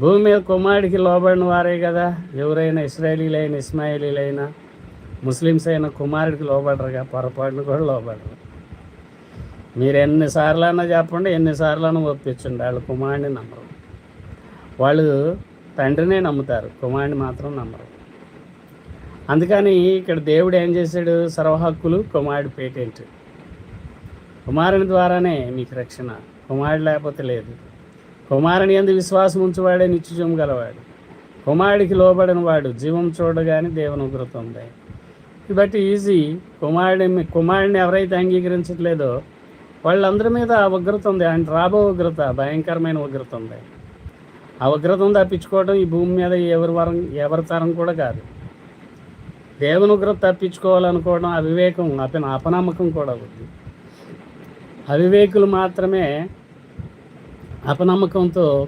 భూమి మీద కుమారుడికి లోబడిన వారే కదా. ఎవరైనా ఇశ్రాయేలీలైనా ఇస్మాయిలీలైనా ముస్లిమ్స్ అయినా కుమారుడికి లోబడరుగా, పొరపాటును కూడా లోబడరు. మీరు ఎన్నిసార్లు అన్నా చెప్పండి, ఎన్నిసార్లు అన్నా ఒప్పించండి, వాళ్ళు కుమారుడిని నమ్మరు. వాళ్ళు తండ్రినే నమ్ముతారు, కుమారుడిని మాత్రం నమ్మరు. అందుకని ఇక్కడ దేవుడు ఏం చేశాడు? సర్వహక్కులు కుమారుడు పేటెంట్. కుమారుని ద్వారానే మీకు రక్షణ, కుమారుడు లేకపోతే లేదు. కుమారుని యందు విశ్వాసం ఉంచువాడే నిత్యజీవం గలవాడు. కుమారుడికి లోబడిన వాడు జీవం చూడగానే దేవుని ఉగ్రత ఉంది. But easy. కుమారుడిని ఎవరైతే అంగీకరించట్లేదో వాళ్ళందరి మీద ఆ ఉగ్రత ఉంది. అంటే రాబో ఉగ్రత, భయంకరమైన ఉగ్రత ఉంది. ఆ ఉగ్రతను తప్పించుకోవడం ఈ భూమి మీద ఎవరి తరం కూడా కాదు. దేవుని ఉగ్రత తప్పించుకోవాలనుకోవడం అవివేకం, అపనమ్మకం కూడా ఉంది. అవివేకులు మాత్రమే అపనమ్మకంతో